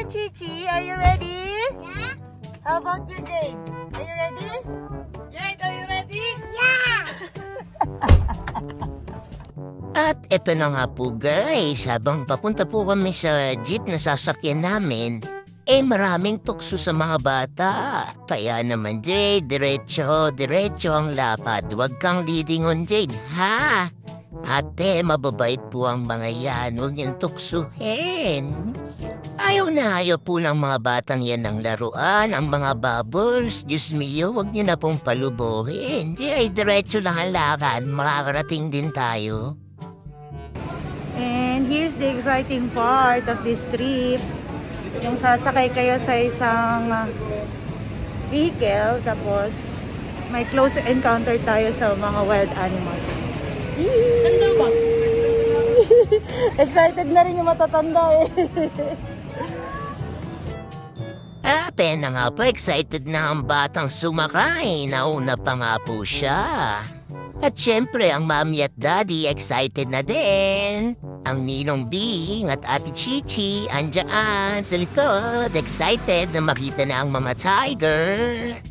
on, Chichi. Are you ready? Yeah. How about you, Jade? Are you ready? Jade, are you ready? Yeah. At eto na nga po guys, habang papunta po kami sa jeep na sasakyan namin, maraming tukso sa mga bata. Kaya naman Jade, diretso ang lapad. Huwag kang lidingon Jade, ha? Ate, mababait po ang mga yan, huwag niyang tuksuhin. Ayaw po ng mga batang yan ng laruan, ang mga bubbles. Diyos mio, huwag niyo na pong palubuhin. Jade, diretso lang ang lakad, makakarating din tayo. And here's the exciting part of this trip. Yung sasakay kayo sa isang vehicle, tapos may close encounter tayo sa mga wild animals. Tanda ba? Excited na rin yung matatanda eh. Ate na nga po, excited na ang batang sumakay. Nauna pa nga po siya. At syempre, ang mami at daddy excited na din. Ang ninong Bing at ate Chichi andyan sa likod. Excited na makita na ang mga tiger.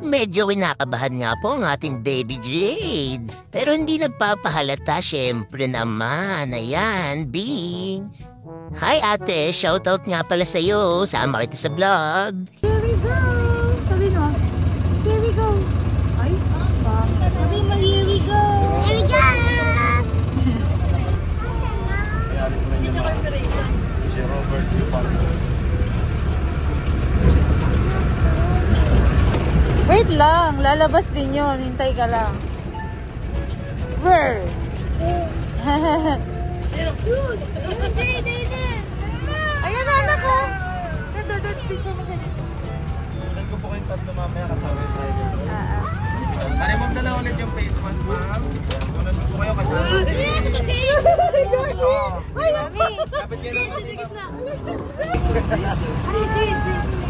Medyo kinakabahan nga po ang ating baby Jade. Pero hindi nagpapahalata, syempre naman. Ayan, Bing. Hi ate, shoutout nga pala sa'yo. Sama kita sa vlog. Here we go! Sabi mo, here we go. Ay, Sabi mo, here we go. Here we go. Si Robert wait lang, lalabas din yun. Hintay ka lang. Where? Ayan na, anak ko. Nandodot, picture mo siya dito. Saan ko po kayong tatlo mamaya kasama yung tiger? Pare, ma'am, dala ulit yung face mask, ma'am. Unod po kayo kasama. Ito. Kapit kayo lang natin, ma'am.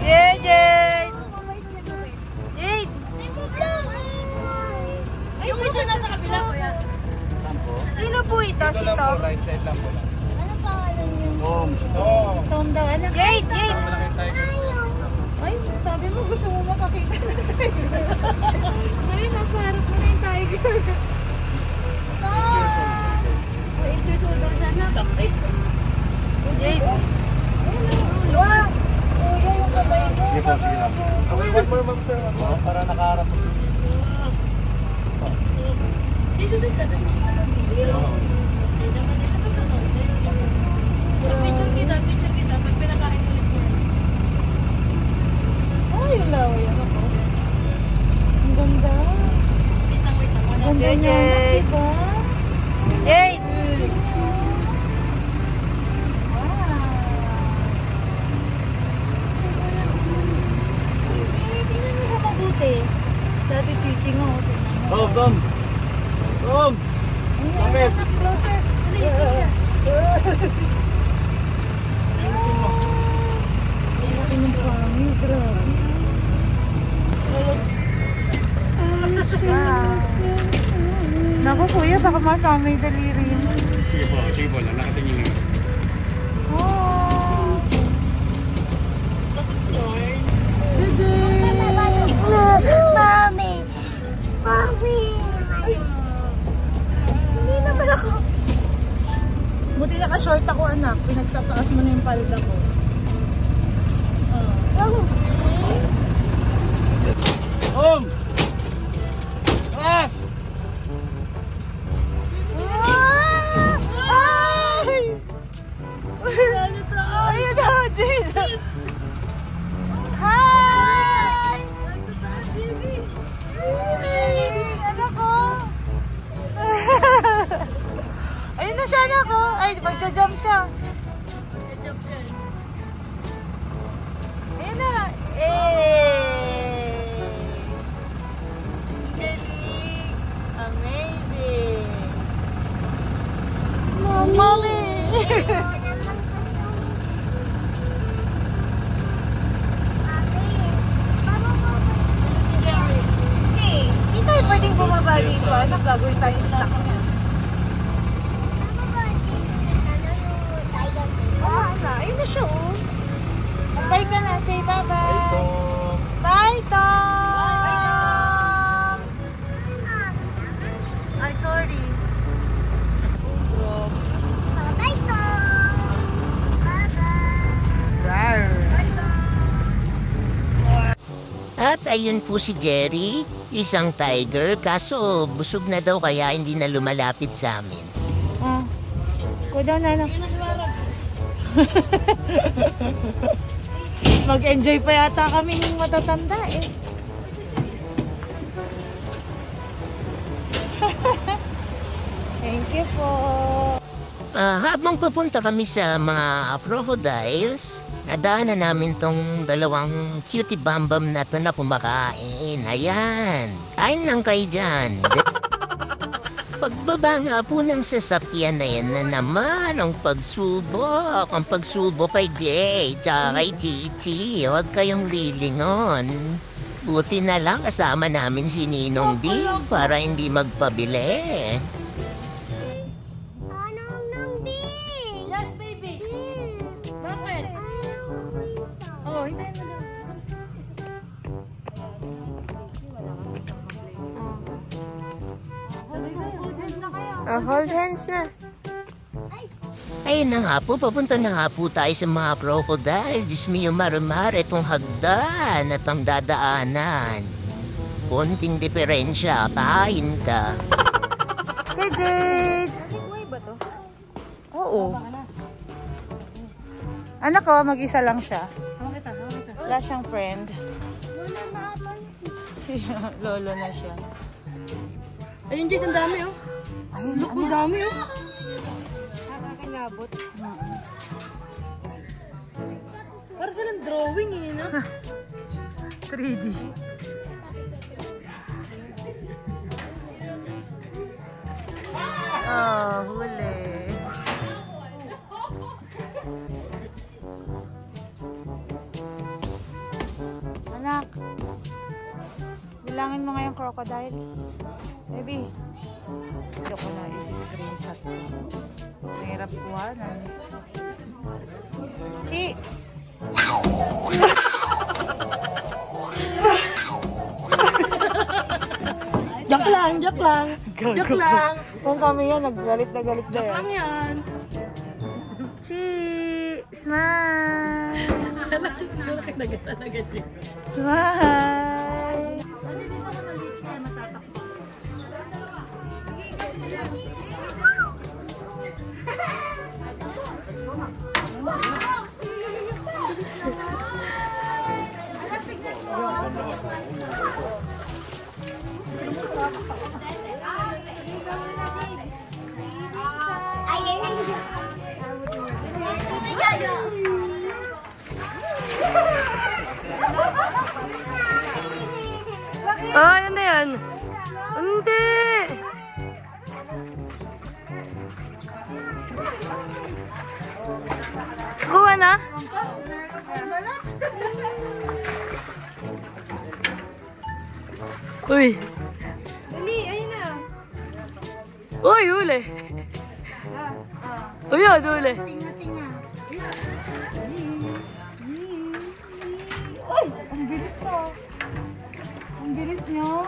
Yeah, Jade! Jade! Yung isa nasa kabila ko yan. Saan po? Sino po ito? Si Ito lang Tom? po, right side lang po lang. Anong pangalan niyo? Tom, si Tom. Tom daw, anak. Jade! Jade! Kasama lang yung tiger. Ay, sabi mo gusto mo makakita ng tiger. Ay, nasa harap mo na yung tiger. 8 years old daw siya na. Jade! Wow! Kuya, yung kamay mo. Sige po, sige lang. Okay, one more, ma'am, sir. One more, para nakaharap po siya. Dito sa tanong. Picture kita. Pag pinakain ulit mo. Ay, laway ako. Ang ganda. Wait lang. Ang ganda niya, diba? Jade! Tingnan mo sa mabuti. Dati Chichi nga. Tom, Tom! Tom! Bakit? Closer. Ayusin mo. Laki ng pangin, grabe. Naku kuya, baka masama yung daliri mo. Sige po, nakatingin lang. Oh! Gigi! Mami! Mami! Hindi naman ako. Buti naka-short ako anak. Pinagtataas mo na yung palda ko. Tom! Taas! Ay! Ayun na, Jade! Hi! Anak ko! Ayun na siya, anak ko! Ay, magja-jump siya. Ayun na! Galing! Amazing! Mommy! Hindi tayo pwedeng bumaba dito. Anak, gagawin tayo snack niya. Oo, ayun na siya, oh. ayun po si Jerry, isang tiger, kaso busog na daw kaya hindi na lumalapit sa amin. Kuda na lang. Mag-enjoy pa yata kaming matatanda eh. Thank you po. Habang papunta kami sa mga crocodiles, nadaanan namin tong dalawang cutie bambam na to na kumakain. Ayan, kain lang kayo dyan. Pagbaba nga po ng sasakyan na yan na naman ang pagsubok. Ang pagsubok kay Jay, tsaka kay Chichi. Huwag kayong lilingon. Buti na lang kasama namin si Ninong D para hindi magpabili. Yes, baby. Bakit? Oh, hintayin mo lang. Hold hands na. Ayun na nga po, papunta na nga po tayo sa mga crocodile. Diyos mio, marimar, itong hagdan at ang dadaanan. Konting diferensya, pahain ka. Kay Jade. Buhay ba to? Oo. Anak ko, mag-isa lang siya. Wala siyang friend. Lolo na siya. Ayun, Jade, ang dami oh. Ayun, Ang dami oh. Nakakilabot. Para silang drawing eh, no? 3D. Oh, huli. Anak, bilangin mo nga yung crocodiles. Baby, ito ko na isi-screenshot. Mahirap kuhanan. Si! Joke lang, joke lang. Joke lang. Kung kami yan, naggalit na galit na yan. Ang yan. Si! Smile! Nagit talaga siya. Smile! Oh, yan na yan. Hindi. Kuha na. Uy. Dali, ayun na. Uy, huli. Uy, huli. Tingnan. Uy! Ang bilis to. Ang bilis nyo.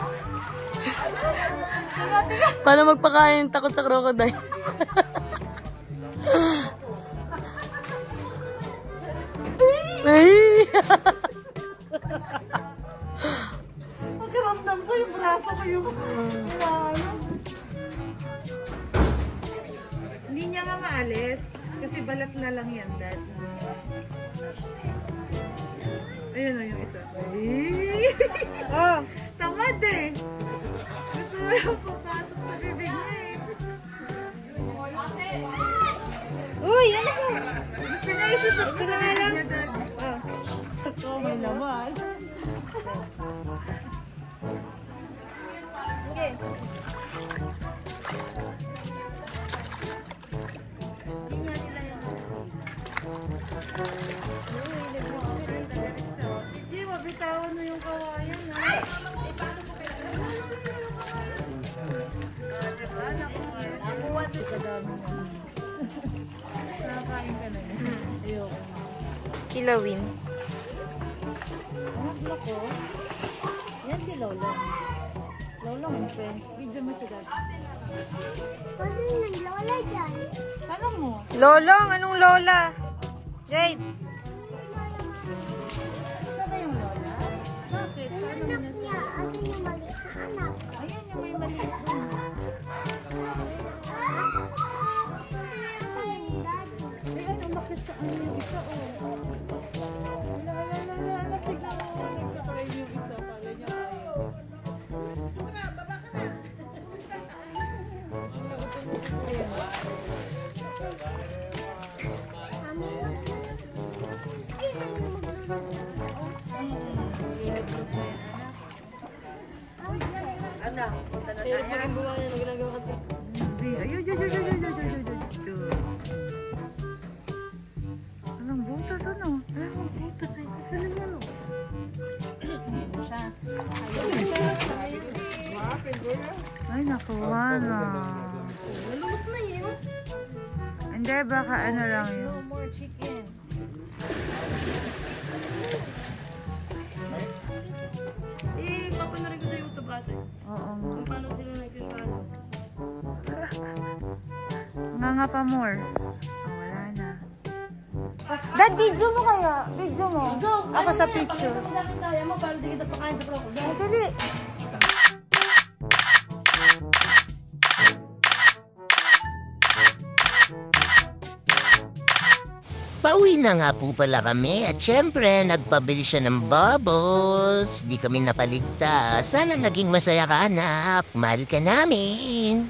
Paano magpakain takot sa crocodile? Ay! Pagkaramdam ko yung braso ko yung Hindi niya nga maalis. Kasi balat na lang yan, Dad. Ayun o yung isa. Ay! Oh, tamad eh. Gusto mo yung papasok sa bibig niya eh. Uy, ano ko? Gusto niya isusot ko sa bibig niya, Dad. Oh, may laman. Okay. Sige, mabitawan mo yung kawayan, ha? Nakakain ka na yun. Ayoko. Kilawin. Anak mo ko. Yan si Lolo. Lolo mo, friends. Video mo siya, Dad. Paano yung lola dyan? Paano mo? Lolong, anong lola? Jade. Saan na yung Lola? Bakit? Paano mo? Pero pag ang buwan na ginagawa ka ito. Anong butas ano? Anong butas ay ano? Ay, nakuha na. Nalulot na yun. Hindi, baka ano lang No yun. more chicken. Papanurin ko sa YouTube ate. Oo. Kung paano sila nagkikalo. Nga pa more. Oh, wala na. Dad, video mo kaya? Video mo. Ako sa picture. Pakita mo sa akin tayo mo para di kita pakain sa proko. Ay, dali. Pauwi na nga po pala kami at syempre nagpabili siya ng bubbles. Di kami napaligtas. Sana naging masaya ka anak. Mahal ka namin.